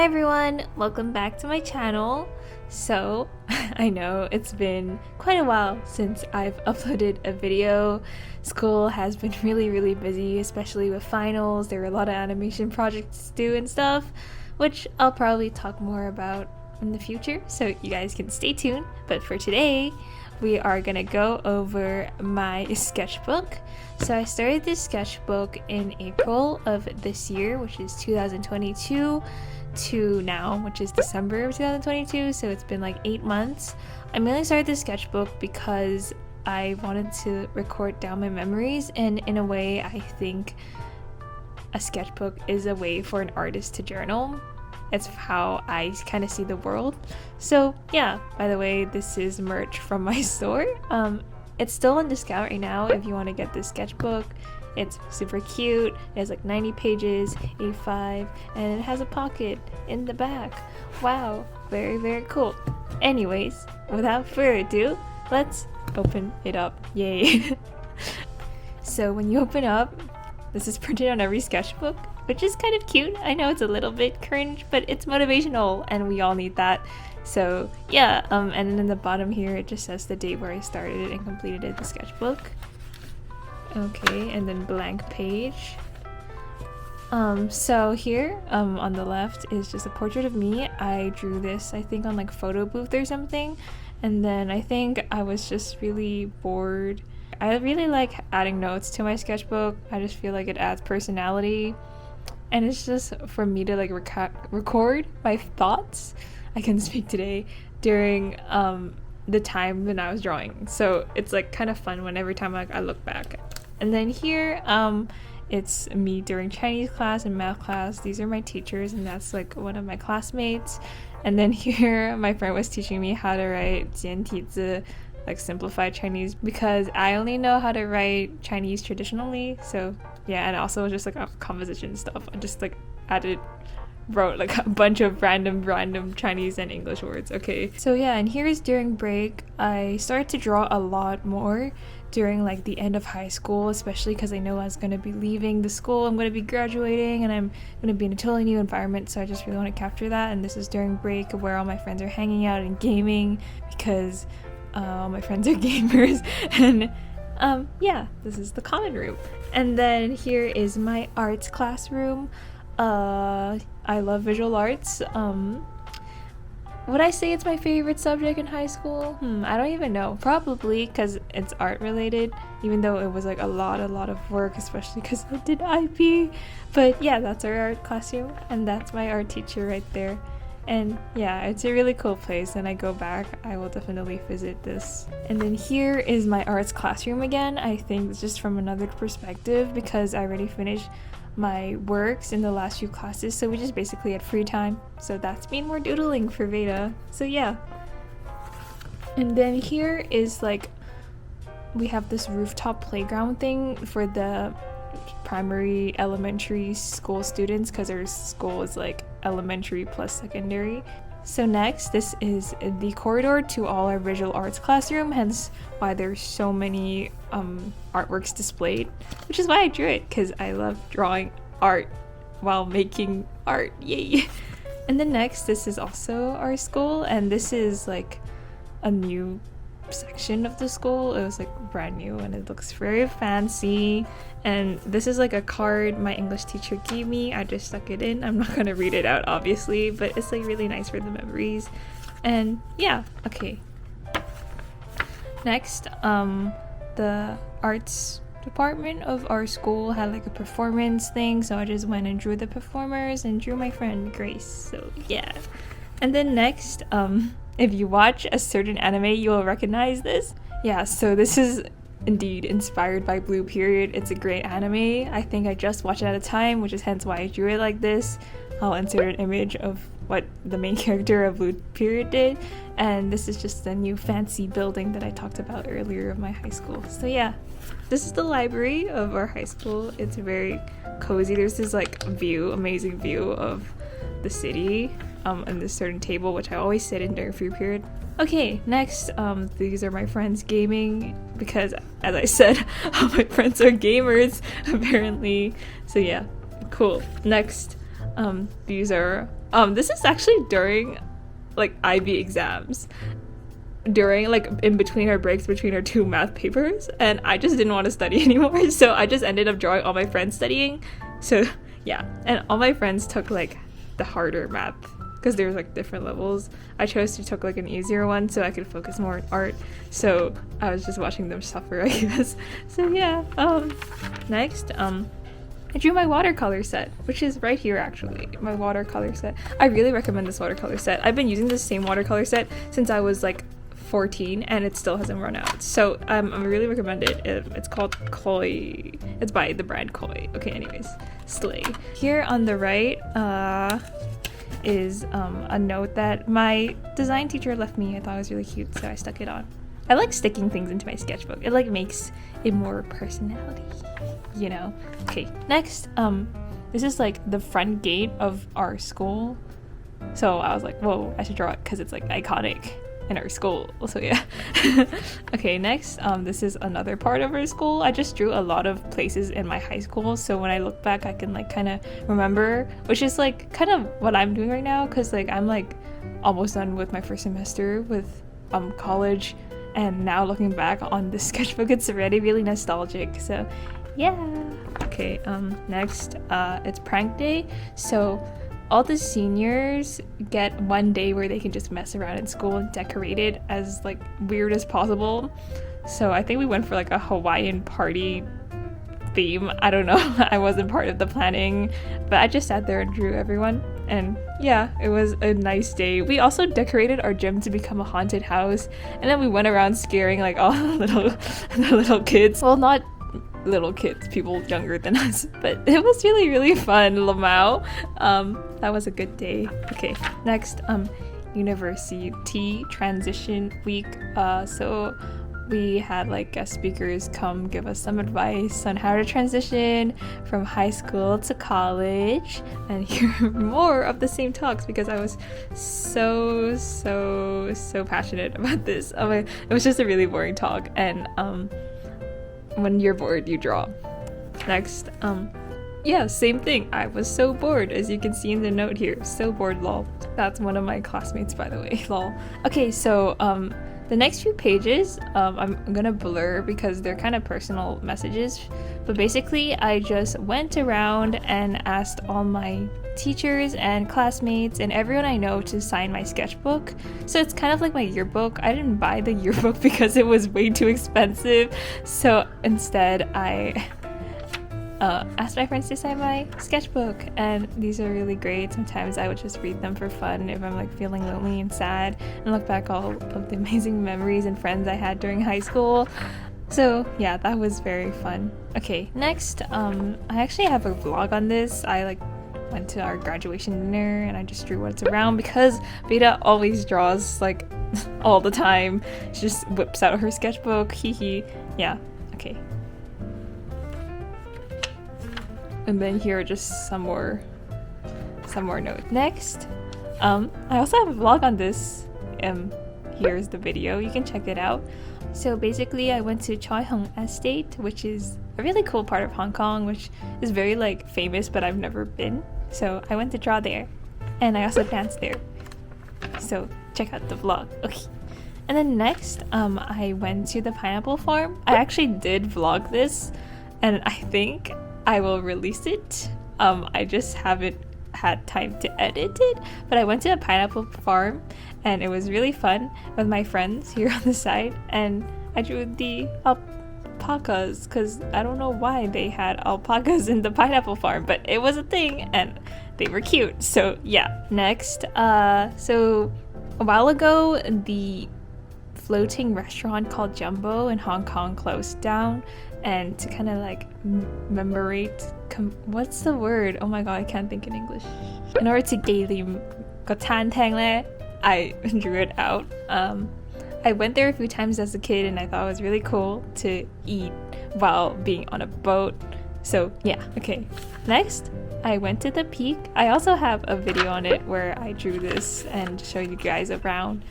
Hi everyone, welcome back to my channel. So, I know it's been quite a while since I've uploaded a video. School has been really busy, especially with finals. There were a lot of animation projects to do and stuff, which I'll probably talk more about in the future, so you guys can stay tuned. But for today, we are gonna go over my sketchbook. So I started this sketchbook in April of this year, which is 2022, to now, which is December of 2022, so it's been like 8 months. I mainly started this sketchbook because I wanted to record down my memories, and in a way I think a sketchbook is a way for an artist to journal. It's how I kind of see the world. So yeah, by the way, this is merch from my store. It's still on discount right now if you want to get this sketchbook. It's super cute. It has like 90 pages, A5, and it has a pocket in the back. Wow, very cool. Anyways, without further ado, let's open it up. Yay. So when you open up, this is printed on every sketchbook, which is kind of cute. I know it's a little bit cringe, but it's motivational and we all need that. So yeah, and then in the bottom here it just says the date where I started it and completed it, the sketchbook. Okay, and then blank page. So here on the left is just a portrait of me. I drew this, I think, on like photo booth or something, and then I think I was just really bored. I really like adding notes to my sketchbook. I just feel like it adds personality, and it's just for me to like record my thoughts. I can speak today during the time when I was drawing, so it's like kind of fun when every time I look back. And then here it's me during Chinese class and math class. These are my teachers, and that's like one of my classmates. And then here my friend was teaching me how to write 简体字, like simplified Chinese, because I only know how to write Chinese traditionally. So yeah, and also just like composition stuff. I just like wrote like a bunch of random Chinese and English words. Okay, so yeah, and here's during break. I started to draw a lot more during like the end of high school, especially because I know I was going to be leaving the school. I'm going to be graduating and I'm going to be in a totally new environment, so I just really want to capture that. And this is during break where all my friends are hanging out and gaming, because all my friends are gamers. And yeah, this is the common room. And then here is my arts classroom. I love visual arts. Would I say it's my favorite subject in high school? I don't even know. Probably, because it's art related, even though it was like a lot of work, especially because I did IB. But yeah, that's our art classroom, and that's my art teacher right there. And yeah, it's a really cool place, and I go back, I will definitely visit this. And then here is my arts classroom again. I think it's just from another perspective, because I already finished my works in the last few classes, so we just basically had free time. So that's me more doodling for Veda. So yeah. And then here is like, we have this rooftop playground thing for the primary elementary school students, because our school is like elementary plus secondary. So next, this is the corridor to all our visual arts classroom, hence why there's so many artworks displayed, which is why I drew it, because I love drawing art while making art. Yay. And then next, this is also our school, and this is like a new section of the school. It was like brand new and it looks very fancy. And this is like a card my English teacher gave me. I just stuck it in. I'm not gonna read it out obviously, but it's like really nice for the memories. And yeah, okay. Next, the arts department of our school had like a performance thing, so I just went and drew the performers and drew my friend Grace. So yeah. And then next, if you watch a certain anime, you will recognize this. Yeah, so this is indeed inspired by Blue Period. It's a great anime. I think I just watched it at a time, which is hence why I drew it like this. I'll insert an image of what the main character of Blue Period did. And this is just the new fancy building that I talked about earlier of my high school. So yeah, this is the library of our high school. It's very cozy. There's this like amazing view of the city. And this certain table, which I always sit in during free period. Okay, next, these are my friends gaming, because as I said, all my friends are gamers apparently. So yeah, cool. Next, these are This is actually during like IB exams, during like in between our breaks between our 2 math papers, and I just didn't want to study anymore, so I just ended up drawing all my friends studying. So yeah, and all my friends took like the harder math because there's like different levels. I chose to took like an easier one so I could focus more on art, so I was just watching them suffer, I guess. So yeah, next I drew my watercolor set, which is right here actually, my watercolor set. I really recommend this watercolor set. I've been using this same watercolor set since I was like 14 and it still hasn't run out. So I really recommend it. It's called Koi. It's by the brand Koi. Okay, anyways, slay. Here on the right is a note that my design teacher left me. I thought it was really cute, so I stuck it on. I like sticking things into my sketchbook. It like makes it more personality, you know. Okay, next, this is like the front gate of our school. So I was like, whoa, I should draw it because it's like iconic in our school. So yeah. Okay, next, this is another part of our school. I just drew a lot of places in my high school, so when I look back I can like kind of remember, which is like kind of what I'm doing right now, because like I'm like almost done with my first semester with college, and now looking back on this sketchbook, it's already really nostalgic. So yeah. Okay, next, it's prank day. So all the seniors get one day where they can just mess around in school and decorate it as like weird as possible. So I think we went for like a Hawaiian party theme. I don't know. I wasn't part of the planning, but I just sat there and drew everyone. And yeah, it was a nice day. We also decorated our gym to become a haunted house, and then we went around scaring like all the little kids. Well, not little kids, people younger than us, but it was really fun. Lamau. That was a good day. Okay, next, university transition week. So we had like guest speakers come give us some advice on how to transition from high school to college, and hear more of the same talks because I was so passionate about this. It was just a really boring talk, and when you're bored, you draw. Next, yeah, same thing. I was so bored, as you can see in the note here. So bored, lol. That's one of my classmates, by the way, lol. Okay, so the next few pages, I'm gonna blur because they're kind of personal messages. But basically, I just went around and asked all my teachers and classmates and everyone I know to sign my sketchbook. So it's kind of like my yearbook. I didn't buy the yearbook because it was way too expensive. So instead, I asked my friends to sign my sketchbook, and these are really great. Sometimes I would just read them for fun if I'm like feeling lonely and sad, and look back all of the amazing memories and friends I had during high school. So yeah, that was very fun. Okay, next, I actually have a vlog on this. I like went to our graduation dinner and I just drew what's around because Veda always draws like all the time. She just whips out her sketchbook, hee. Yeah, okay. And then here are just some more notes. Next, I also have a vlog on this. Here's the video, you can check it out. So basically, I went to Choi Hung Estate, which is a really cool part of Hong Kong, which is very like famous, but I've never been. So I went to draw there, and I also danced there. So check out the vlog. Okay. And then next, I went to the pineapple farm. I actually did vlog this, and I think I will release it. I just haven't had time to edit it, but I went to a pineapple farm and it was really fun with my friends here on the side, and I drew the alpacas because I don't know why they had alpacas in the pineapple farm, but it was a thing and they were cute. So yeah. Next, so a while ago the floating restaurant called Jumbo in Hong Kong closed down, and to kind of like what's the word? Oh my god, I can't think in English. In order to 紀念個餐廳咧, I drew it out. I went there a few times as a kid and I thought it was really cool to eat while being on a boat. So yeah, okay. Next, I went to the peak. I also have a video on it where I drew this and show you guys around.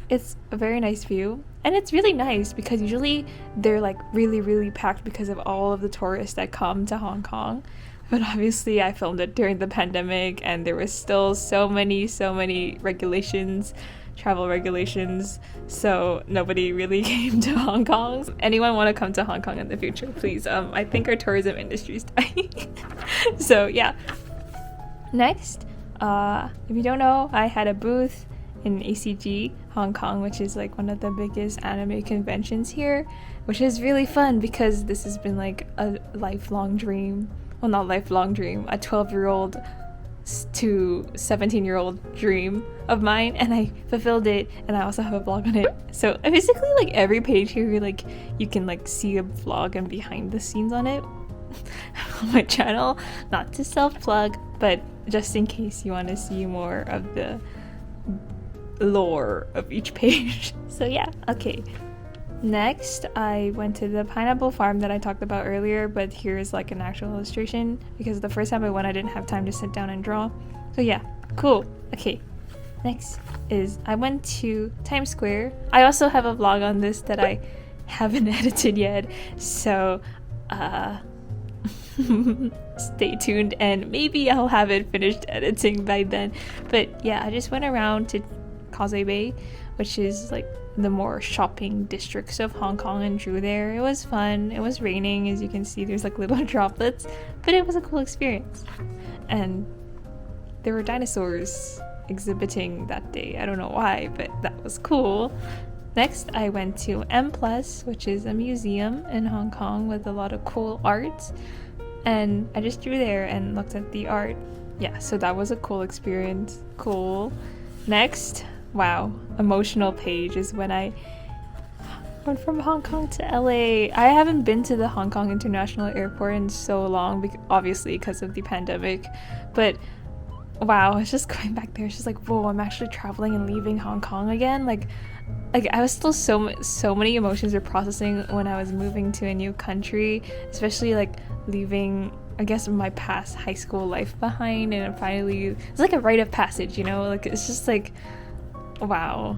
It's a very nice view, and it's really nice because usually they're like really packed because of all of the tourists that come to Hong Kong. but obviously I filmed it during the pandemic and there was still so many regulations, travel regulations, so nobody really came to Hong Kong. Anyone want to come to Hong Kong in the future, please? I think our tourism industry is dying. So yeah. Next, if you don't know, I had a booth in ACG Hong Kong, which is like one of the biggest anime conventions here, which is really fun because this has been like a lifelong dream. Well, not lifelong dream, a 12-year-old to 17-year-old dream of mine, and I fulfilled it, and I also have a vlog on it. So basically like every page here, like you can like see a vlog and behind the scenes on it on my channel. Not to self-plug, but just in case you want to see more of the lore of each page. So yeah, okay. Next, I went to the pineapple farm that I talked about earlier, but here is like an actual illustration because the first time I went I didn't have time to sit down and draw. So yeah, cool. Okay, next is I went to Times Square. I also have a vlog on this that I haven't edited yet, so stay tuned and maybe I'll have it finished editing by then. But yeah, I just went around to Causeway Bay, which is like the more shopping districts of Hong Kong, and drew there. It was fun. It was raining, as you can see, there's like little droplets, but it was a cool experience. And there were dinosaurs exhibiting that day. I don't know why, but that was cool. Next, I went to M+, which is a museum in Hong Kong with a lot of cool art, and I just drew there and looked at the art. Yeah, so that was a cool experience. Cool. Next, wow, emotional page is when I went from Hong Kong to LA. I haven't been to the Hong Kong International Airport in so long, obviously because of the pandemic, but wow, it's just going back there. It's just like, whoa, I'm actually traveling and leaving Hong Kong again. Like I was still so many emotions were processing when I was moving to a new country, especially like leaving, I guess, my past high school life behind, and finally it's like a rite of passage, you know? Like it's just like, wow,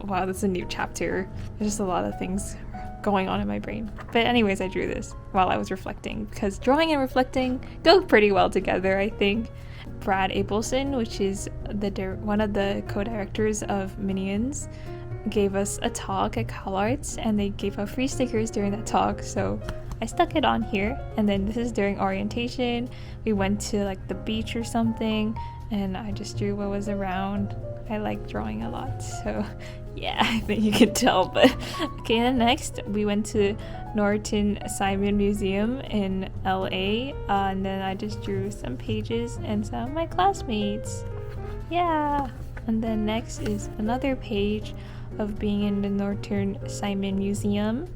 that's a new chapter. There's just a lot of things going on in my brain. But anyways, I drew this while I was reflecting because drawing and reflecting go pretty well together, I think. Brad Abelson, which is one of the co-directors of Minions, gave us a talk at CalArts, and they gave out free stickers during that talk, so I stuck it on here. And then this is during orientation. We went to like the beach or something, and I just drew what was around. I like drawing a lot, so yeah, I think you can tell. But okay, then next we went to Norton Simon Museum in LA, and then I just drew some pages and some of my classmates. Yeah. And then next is another page of being in the Norton Simon Museum,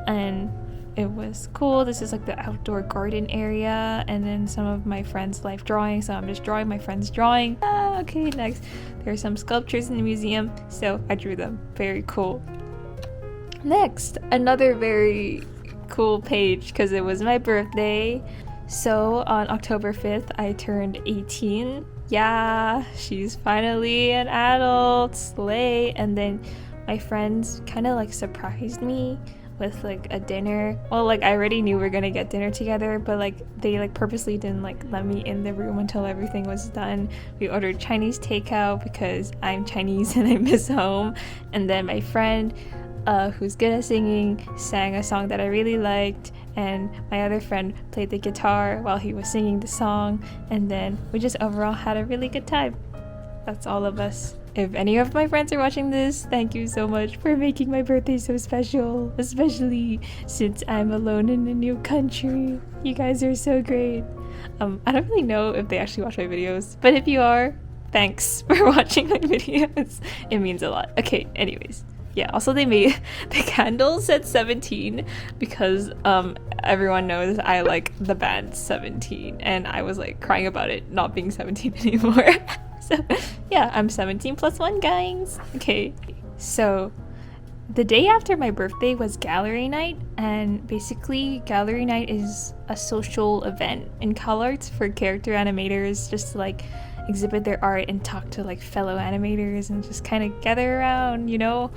and it was cool. This is like the outdoor garden area, and then some of my friends' life drawing, so I'm just drawing my friend's drawing. Okay, next there are some sculptures in the museum, so I drew them. Very cool. Next, another very cool page because it was my birthday. So on October 5th I turned 18. Yeah, she's finally an adult, slay. And then my friends kind of like surprised me with like a dinner. Well, like I already knew we were gonna get dinner together, but like they like purposely didn't like let me in the room until everything was done. We ordered Chinese takeout because I'm Chinese and I miss home. And then my friend, who's good at singing, sang a song that I really liked, and my other friend played the guitar while he was singing the song, and then we just overall had a really good time. That's all of us. If any of my friends are watching this, thank you so much for making my birthday so special, especially since I'm alone in a new country. You guys are so great. I don't really know if they actually watch my videos, but if you are, thanks for watching my videos. It means a lot. Okay, anyways. Yeah, also they made the candles at 17 because everyone knows I like the band 17, and I was like crying about it not being 17 anymore. So yeah, I'm 17 plus 1, guys. Okay, so the day after my birthday was gallery night, and basically gallery night is a social event in CalArts for character animators just to like exhibit their art and talk to like fellow animators and just kind of gather around, you know,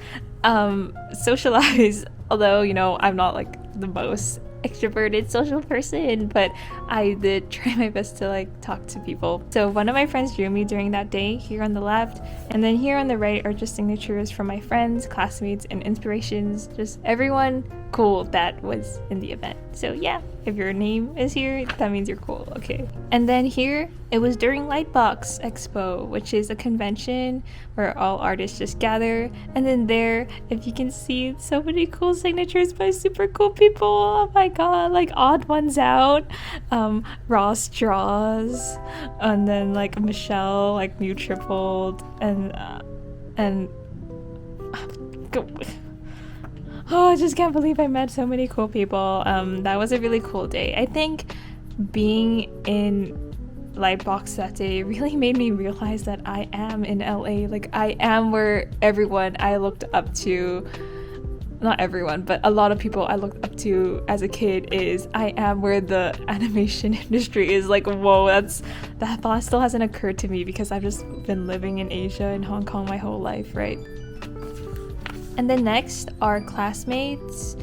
socialize. Although, you know, I'm not like the most extroverted social person, but I did try my best to like talk to people. So one of my friends drew me during that day here on the left, and then here on the right are just signatures from my friends, classmates, and inspirations, just everyone cool that was in the event. So yeah, if your name is here, that means you're cool, okay? And then here, it was during Lightbox Expo, which is a convention where all artists just gather. And then there, if you can see, so many cool signatures by super cool people. Oh my god, like Odd Ones Out, Ross Draws, and then like Michelle, like New Tripled, and oh, I just can't believe I met so many cool people. That was a really cool day. I think being in Lightbox that day really made me realize that I am in LA. Like, I am where everyone I looked up to, not everyone, but a lot of people I looked up to as a kid is. I am where the animation industry is. Like, whoa, that thought still hasn't occurred to me because I've just been living in Asia and Hong Kong my whole life, right? And then next, our classmates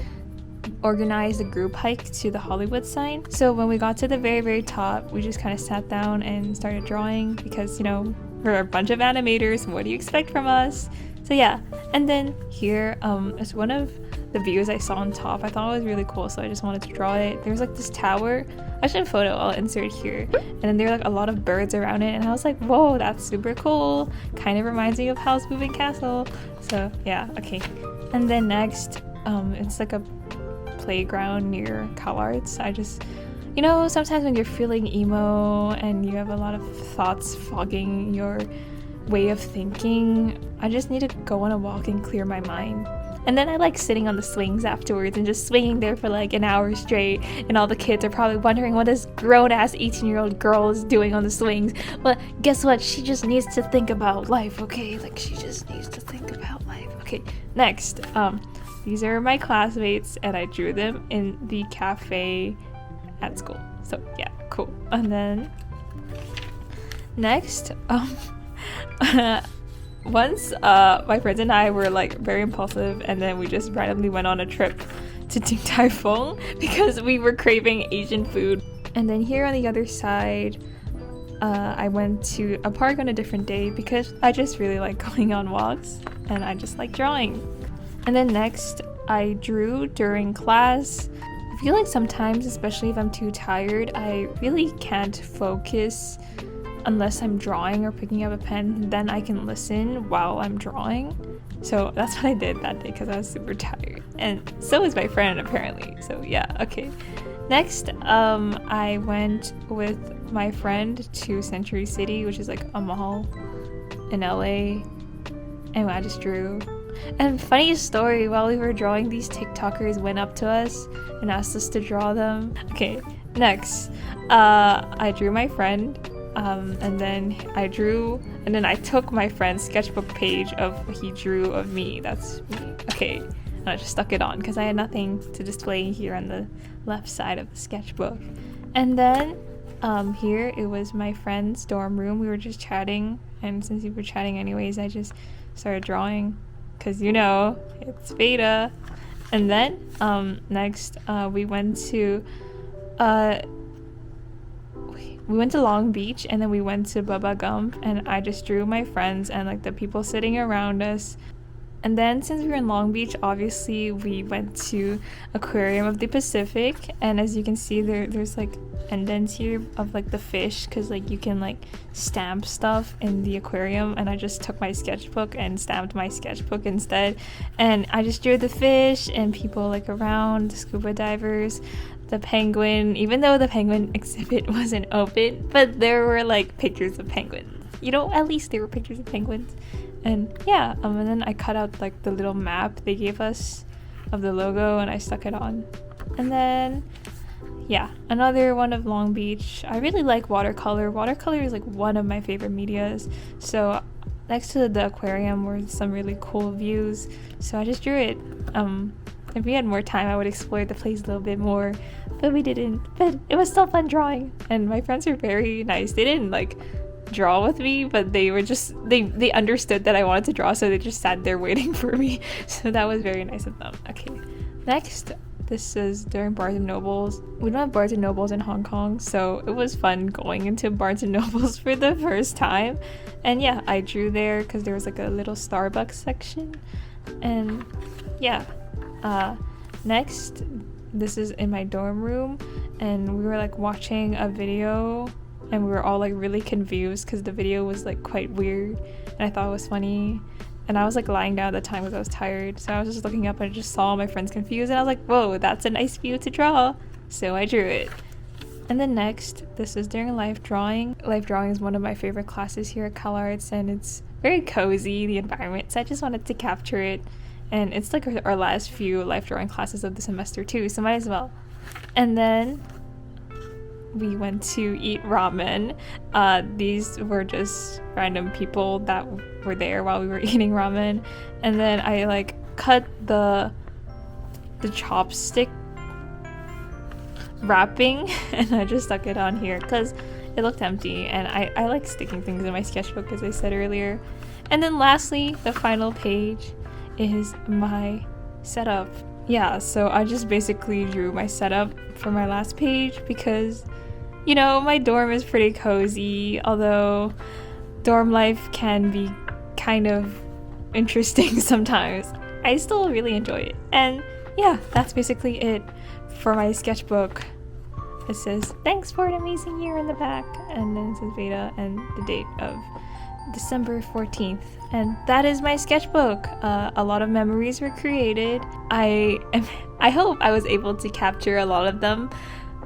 organized a group hike to the Hollywood sign. So when we got to the very, very top, we just kind of sat down and started drawing because, you know, we're a bunch of animators. What do you expect from us? So yeah, and then here is one of the views I saw on top. I thought it was really cool, so I just wanted to draw it. There's like this tower. Actually, a photo I'll insert it here. And then there are like a lot of birds around it, and I was like, whoa, that's super cool. Kind of reminds me of Howl's Moving Castle. So yeah, okay. And then next, it's like a playground near CalArts. I just, you know, sometimes when you're feeling emo and you have a lot of thoughts fogging your way of thinking, I just need to go on a walk and clear my mind. And then I like sitting on the swings afterwards and just swinging there for like an hour straight, and all the kids are probably wondering what this grown-ass 18-year-old girl is doing on the swings. But guess what? She just needs to think about life, okay? Like, she just needs to think about life. Okay, next, these are my classmates, and I drew them in the cafe at school. So yeah, cool. And then next, once my friends and I were like very impulsive, and then we just randomly went on a trip to Ting Tai Fung because we were craving Asian food. And then here on the other side, I went to a park on a different day because I just really like going on walks and I just like drawing. And then next, I drew during class. I feel like sometimes, especially if I'm too tired, I really can't focus unless I'm drawing or picking up a pen. Then I can listen while I'm drawing. So that's what I did that day because I was super tired, and so was my friend apparently. So yeah, okay. Next, I went with my friend to Century City, which is like a mall in LA, and I just drew. And funny story, while we were drawing, these TikTokers went up to us and asked us to draw them. Okay, next, I drew my friend. And then I took my friend's sketchbook page of what he drew of me. That's me. Okay, and I just stuck it on because I had nothing to display here on the left side of the sketchbook. And then here it was my friend's dorm room. We were just chatting, and since we were chatting anyways, I just started drawing because, you know, it's Veda. And then next we went to Long Beach, and then we went to BuGuMi, and I just drew my friends and like the people sitting around us. And then since we were in Long Beach, obviously we went to Aquarium of the Pacific, and as you can see there's like indents here of like the fish because like you can like stamp stuff in the aquarium, and I just took my sketchbook and stamped my sketchbook instead, and I just drew the fish and people like around, the scuba divers, the penguin, even though the penguin exhibit wasn't open, but there were like pictures of penguins, you know, at least there were pictures of penguins. And yeah, and then I cut out like the little map they gave us of the logo and I stuck it on. And then yeah, another one of Long Beach. I really like watercolor. Watercolor is like one of my favorite medias. So next to the aquarium were some really cool views, so I just drew it. If we had more time, I would explore the place a little bit more, but we didn't. But it was still fun drawing, and my friends were very nice. They didn't like draw with me, but they were just they understood that I wanted to draw, so they just sat there waiting for me. So that was very nice of them. Okay, next, This is during Barnes and Nobles. We don't have Barnes and Nobles in Hong Kong, so it was fun going into Barnes and Nobles for the first time. And yeah, I drew there because there was like a little Starbucks section. And yeah, next, this is in my dorm room, and we were like watching a video, and we were all like really confused because the video was like quite weird, and I thought it was funny. And I was like lying down at the time because I was tired, so I was just looking up and I just saw my friends confused, and I was like, whoa, that's a nice view to draw. So I drew it. And then next, this is during life drawing. Life drawing is one of my favorite classes here at CalArts, and it's very cozy, the environment, so I just wanted to capture it. And it's like our last few life drawing classes of the semester too, so might as well. And then we went to eat ramen. These were just random people that were there while we were eating ramen. And then I like cut the chopstick wrapping and I just stuck it on here because it looked empty, and I like sticking things in my sketchbook, as I said earlier. And then lastly, the final page is my setup. Yeah, so I just basically drew my setup for my last page because, you know, my dorm is pretty cozy, although dorm life can be kind of interesting sometimes. I still really enjoy it. And yeah, that's basically it for my sketchbook. It says, thanks for an amazing year in the back, and then it says Veda and the date of December 14th. And that is my sketchbook. A lot of memories were created. I hope I was able to capture a lot of them.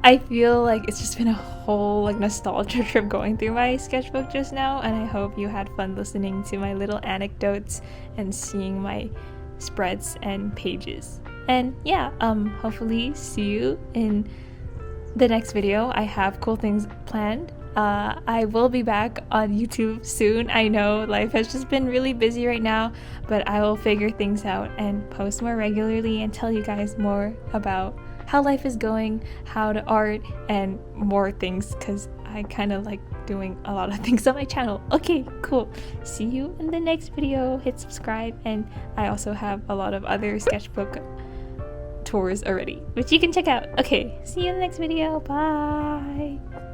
I feel like it's just been a whole like nostalgia trip going through my sketchbook just now, and I hope you had fun listening to my little anecdotes and seeing my spreads and pages. And yeah, hopefully see you in the next video. I have cool things planned. I will be back on YouTube soon. I know life has just been really busy right now, but I will figure things out and post more regularly and tell you guys more about how life is going, how to art, and more things, because I kind of like doing a lot of things on my channel. Okay, cool. See you in the next video. Hit subscribe, and I also have a lot of other sketchbook tours already, which you can check out. Okay, see you in the next video. Bye.